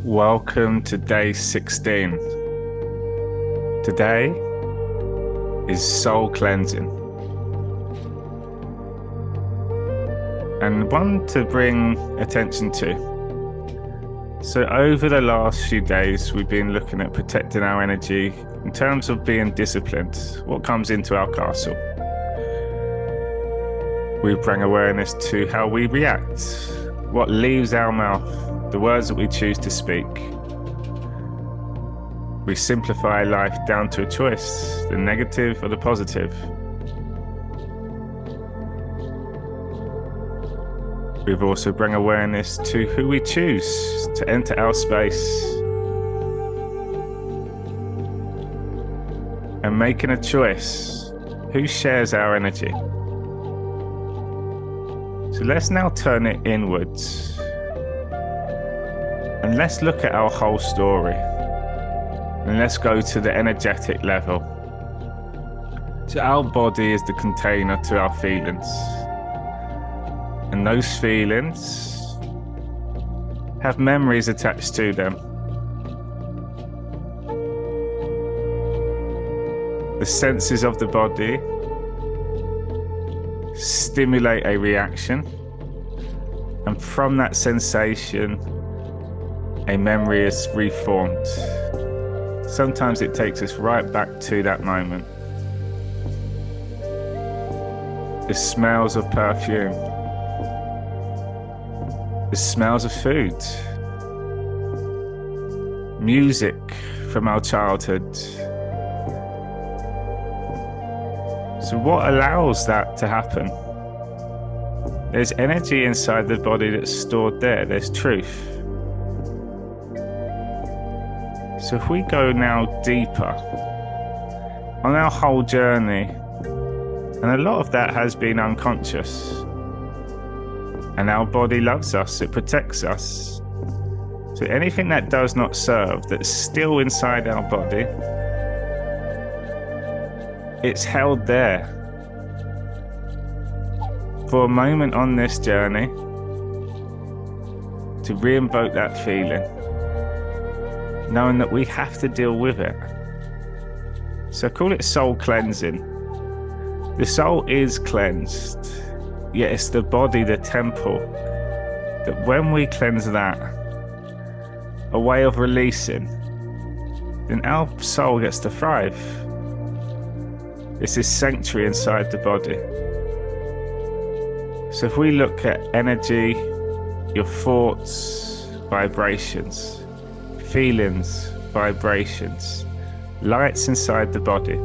Welcome to day 16. Today is soul cleansing, and one to bring attention to. So over the last few days, we've been looking at protecting our energy in terms of being disciplined. What comes into our castle? We bring awareness to how we react, what leaves our mouth, the words that we choose to speak. We simplify life down to a choice, the negative or the positive. We've also bring awareness to who we choose to enter our space, and making a choice, who shares our energy. So let's now turn it inwards. And let's look at our whole story. And let's go to the energetic level. So our body is the container to our feelings. And those feelings have memories attached to them. The senses of the body stimulate a reaction. And from that sensation, a memory is reformed. Sometimes it takes us right back to that moment. The smells of perfume, the smells of food, music from our childhood. So what allows that to happen? There's energy inside the body that's stored there. There's truth. So if we go now deeper on our whole journey, and a lot of that has been unconscious, and our body loves us, it protects us. So anything that does not serve, that's still inside our body, it's held there for a moment on this journey to re-invoke that feeling, knowing that we have to deal with it. So call it soul cleansing. The soul is cleansed, yet it's the body, the temple, that when we cleanse that, a way of releasing, then our soul gets to thrive. It's this sanctuary inside the body. So if we look at energy, your thoughts, vibrations, feelings, vibrations, lights inside the body.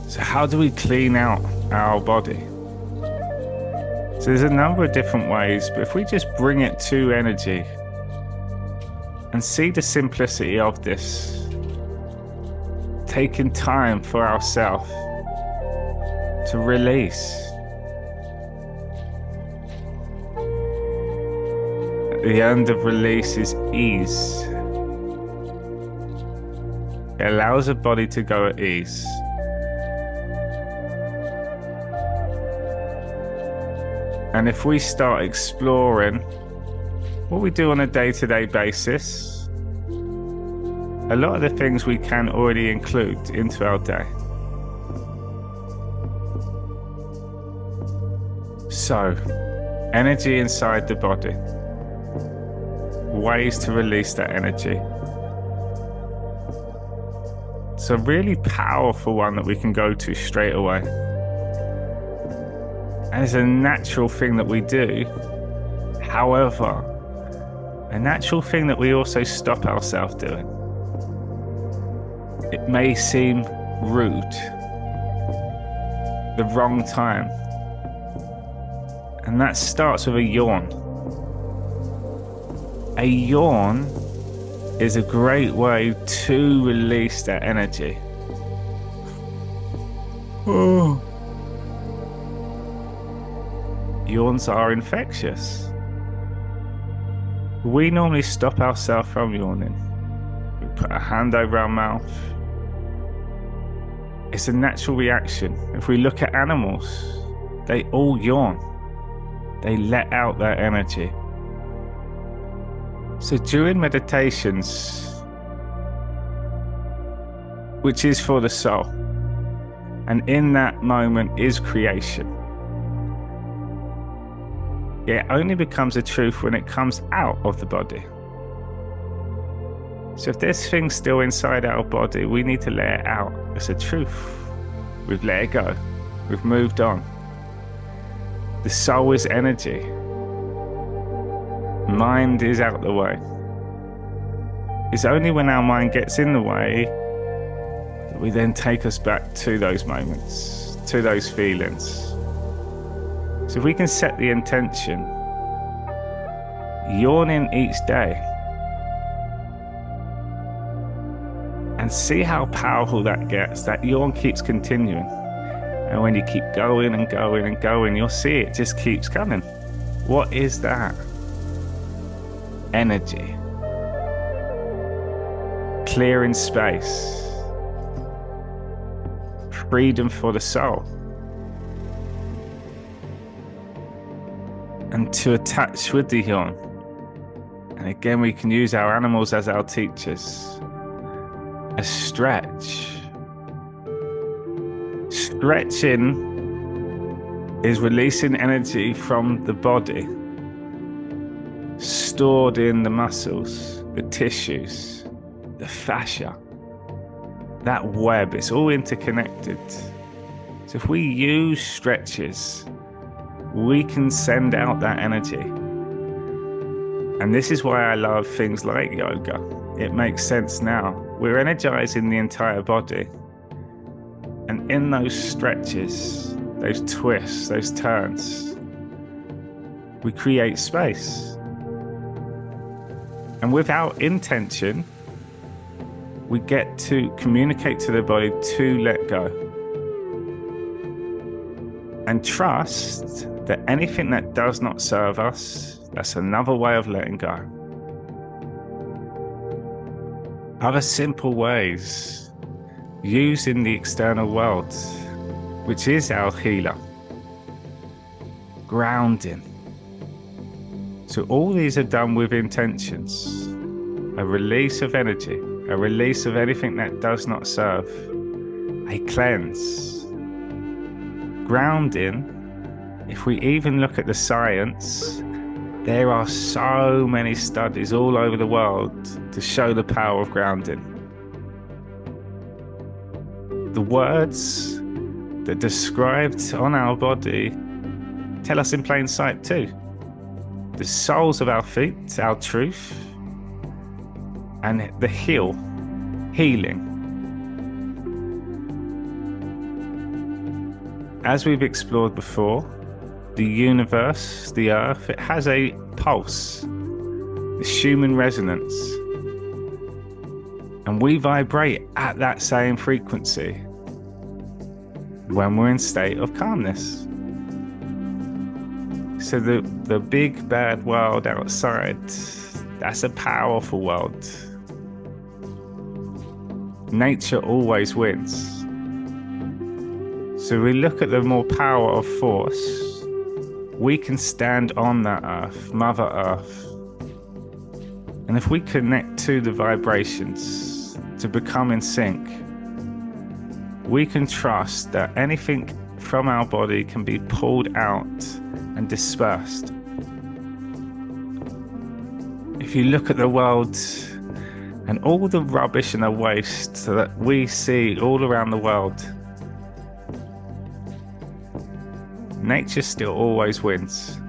So how do we clean out our body? So there's a number of different ways, but if we just bring it to energy and see the simplicity of this, taking time for ourselves to release. The end of release is ease. It allows the body to go at ease. And if we start exploring what we do on a day-to-day basis, a lot of the things we can already include into our day. So, energy inside the body. Ways to release that energy. It's a really powerful one that we can go to straight away. And it's a natural thing that we do. However, a natural thing that we also stop ourselves doing. It may seem rude, the wrong time. And that starts with a yawn. A yawn is a great way to release that energy. Oh. Yawns are infectious. We normally stop ourselves from yawning. We put a hand over our mouth. It's a natural reaction. If we look at animals, they all yawn. They let out their energy. So during meditations, which is for the soul, and in that moment is creation, it only becomes a truth when it comes out of the body. So if there's things still inside our body, we need to let it out as a truth. We've let it go. We've moved on. The soul is energy. Mind is out the way. It's only when our mind gets in the way that we then take us back to those moments, to those feelings. So if we can set the intention, yawning each day, and see how powerful that gets. That yawn keeps continuing. And when you keep going and going and going, you'll see it just keeps coming. What is that? Energy. Clearing space. Freedom for the soul. And to attach with the yawn. And again, we can use our animals as our teachers. A stretch. Stretching is releasing energy from the body, stored in the muscles, the tissues, the fascia. That web, it's all interconnected. So if we use stretches, we can send out that energy. And this is why I love things like yoga. It makes sense now. We're energizing the entire body. And in those stretches, those twists, those turns, we create space. And without intention, we get to communicate to the body to let go. And trust that anything that does not serve us, that's another way of letting go. Other simple ways, using the external world, which is our healer. Grounding. So all these are done with intentions. A release of energy, a release of anything that does not serve, a cleanse. Grounding, if we even look at the science, there are so many studies all over the world to show the power of grounding. The words that are described on our body tell us in plain sight too. The soles of our feet, our truth, and the healing. As we've explored before, the universe, the earth, it has a pulse, the Schumann resonance. And we vibrate at that same frequency when we're in state of calmness. So the big bad world outside, that's a powerful world. Nature always wins. So we look at the more power of force. We can stand on that earth, Mother Earth. And if we connect to the vibrations to become in sync, we can trust that anything from our body can be pulled out and dispersed. If you look at the world and all the rubbish and the waste that we see all around the world, nature still always wins.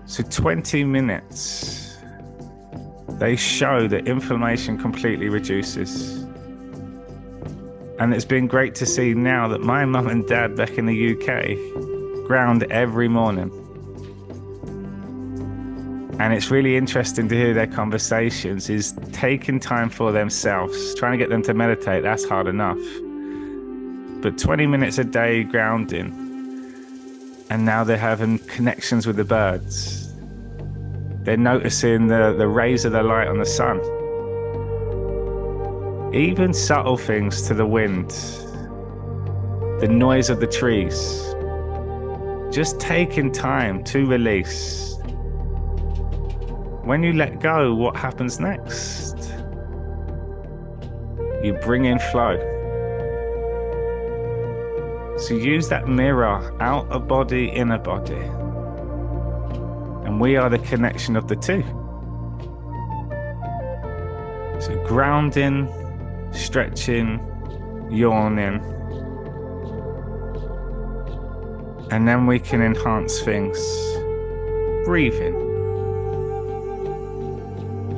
So 20 minutes, they show that inflammation completely reduces. And it's been great to see now that my mum and dad back in the UK ground every morning. And it's really interesting to hear their conversations, is taking time for themselves. Trying to get them to meditate, that's hard enough. But 20 minutes a day grounding, and now they're having connections with the birds. They're noticing the rays of the light on the sun. Even subtle things to the wind, the noise of the trees. Just taking time to release. When you let go, what happens next? You bring in flow. So use that mirror, outer body, inner body. And we are the connection of the two. So grounding, stretching, yawning. And then we can enhance things. Breathing.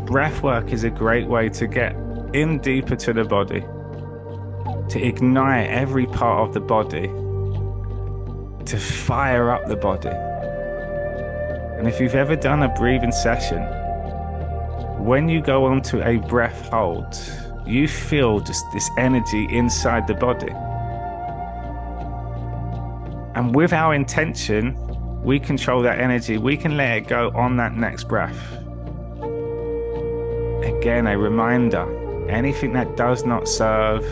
Breath work is a great way to get in deeper to the body, to ignite every part of the body, to fire up the body. And if you've ever done a breathing session, when you go onto a breath hold, you feel just this energy inside the body. And with our intention, we control that energy. We can let it go on that next breath. Again, a reminder, anything that does not serve,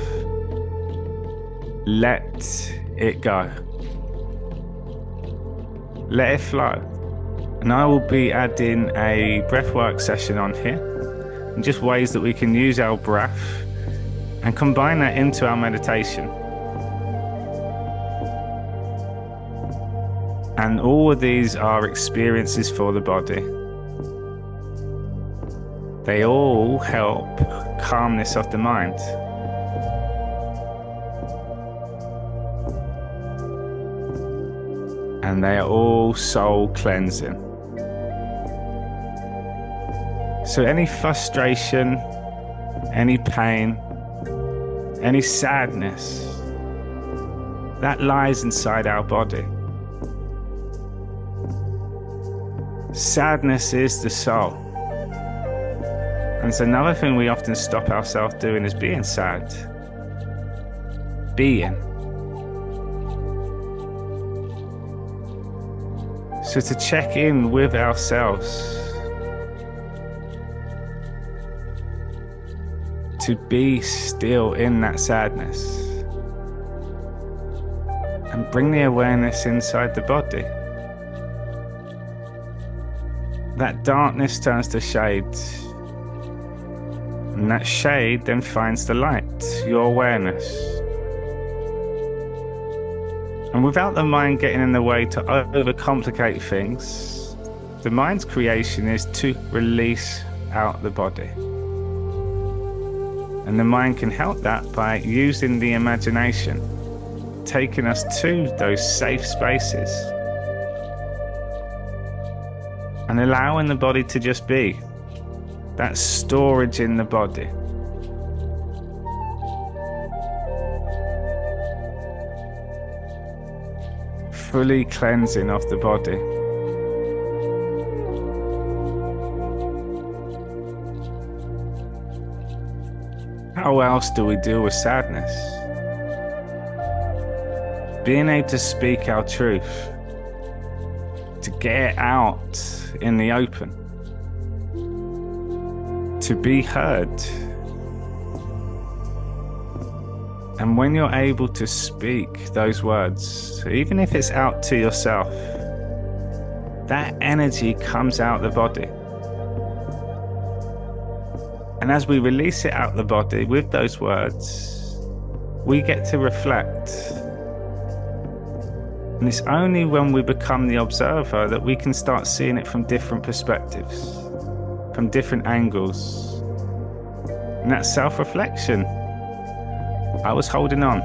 let it go. Let it flow. And I will be adding a breathwork session on here, and just ways that we can use our breath and combine that into our meditation. And all of these are experiences for the body. They all help calmness of the mind. And they are all soul cleansing. So any frustration, any pain, any sadness, that lies inside our body. Sadness is the soul. And it's another thing we often stop ourselves doing is being sad. Being. So to check in with ourselves, to be still in that sadness, and bring the awareness inside the body. That darkness turns to shade, and that shade then finds the light, your awareness. And without the mind getting in the way to overcomplicate things, the mind's creation is to release out the body. And the mind can help that by using the imagination, taking us to those safe spaces and allowing the body to just be. That storage in the body. Fully cleansing of the body. How else do we deal with sadness? Being able to speak our truth, to get it out in the open, to be heard. And when you're able to speak those words, even if it's out to yourself, that energy comes out the body. And as we release it out the body with those words, we get to reflect. And it's only when we become the observer that we can start seeing it from different perspectives, from different angles. And that self-reflection. I was holding on.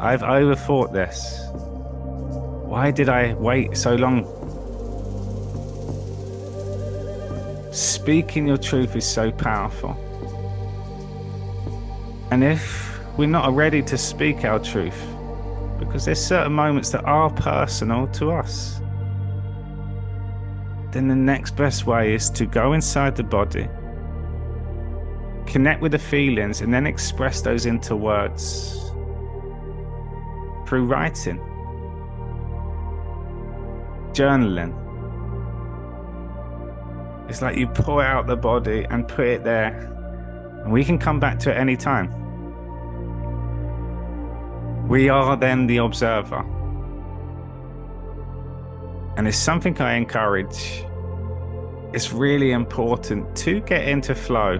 I've overthought this. Why did I wait so long? Speaking your truth is so powerful. And if we're not ready to speak our truth, because there's certain moments that are personal to us, then the next best way is to go inside the body, connect with the feelings, and then express those into words through writing, journaling. It's like you pull out the body and put it there, and we can come back to it any time. We are then the observer. And it's something I encourage it's really important to get into flow,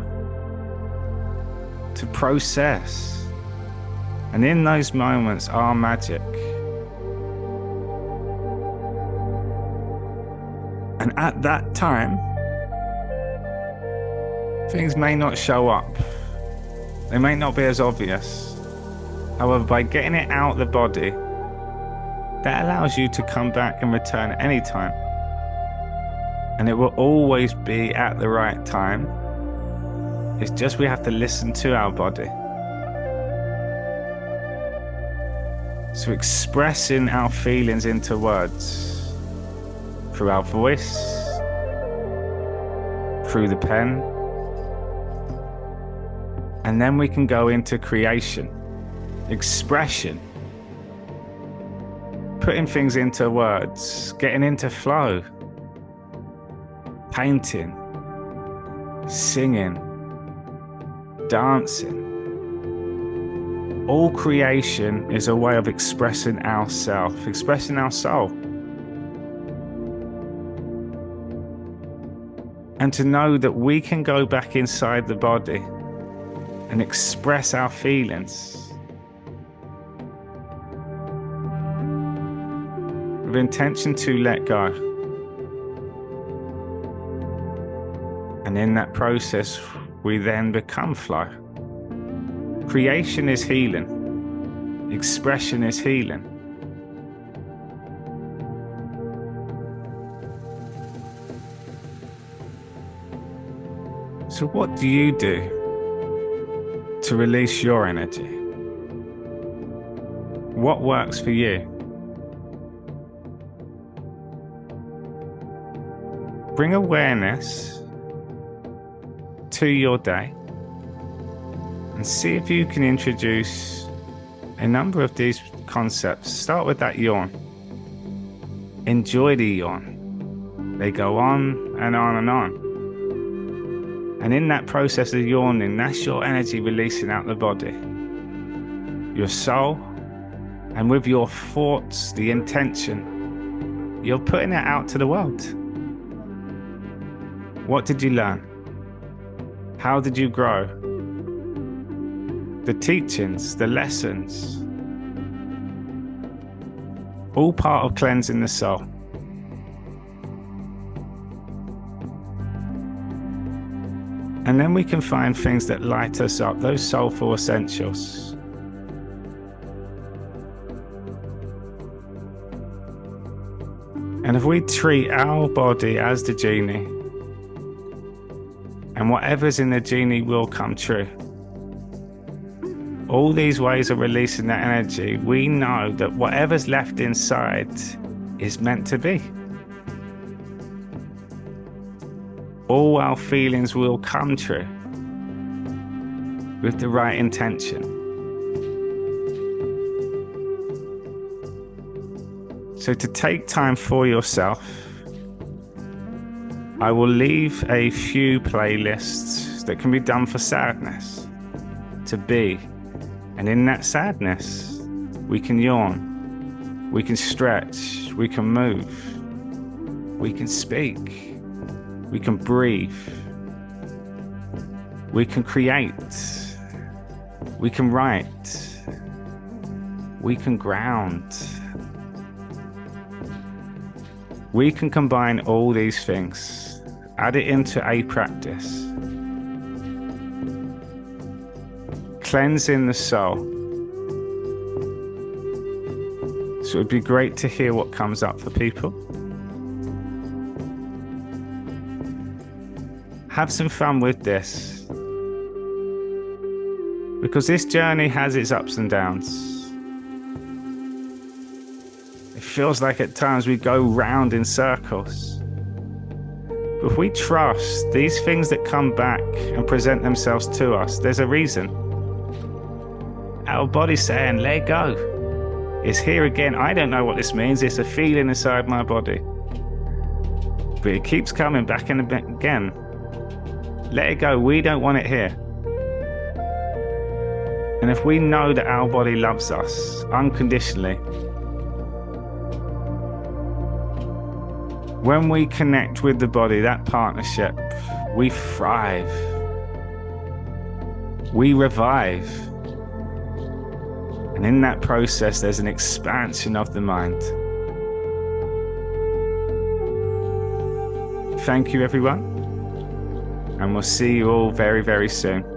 to process. And in those moments are magic. And at that time, things may not show up. They may not be as obvious. However, by getting it out of the body, that allows you to come back and return at any time. And it will always be at the right time. It's just we have to listen to our body. So expressing our feelings into words, through our voice, through the pen, and then we can go into creation, expression, putting things into words, getting into flow, painting, singing, dancing. All creation is a way of expressing ourself, expressing our soul. And to know that we can go back inside the body and express our feelings with intention to let go. And in that process, we then become flow. Creation is healing. Expression is healing. So what do you do to release your energy? What works for you? Bring awareness to your day and see if you can introduce a number of these concepts. Start with that yawn. Enjoy the yawn. They go on and on and on. And in that process of yawning, that's your energy releasing out the body, your soul, and with your thoughts, the intention, you're putting it out to the world. What did you learn? How did you grow? The teachings, the lessons, all part of cleansing the soul. And then we can find things that light us up, those soulful essentials. And if we treat our body as the genie, and whatever's in the genie will come true. All these ways of releasing that energy, we know that whatever's left inside is meant to be. All our feelings will come true with the right intention. So to take time for yourself, I will leave a few playlists that can be done for sadness, to be. And in that sadness, we can yawn, we can stretch, we can move, we can speak, we can breathe, we can create, we can write, we can ground. We can combine all these things, add it into a practice. Cleansing the soul. So it would be great to hear what comes up for people. Have some fun with this, because this journey has its ups and downs. It feels like at times we go round in circles. But if we trust these things that come back and present themselves to us, there's a reason. Our body's saying, let go. It's here again. I don't know what this means. It's a feeling inside my body. But it keeps coming back and again. Let it go. We don't want it here. And if we know that our body loves us unconditionally, When we connect with the body, that partnership, we thrive. We revive. And in that process, there's an expansion of the mind. Thank you, everyone. And we'll see you all very, very soon.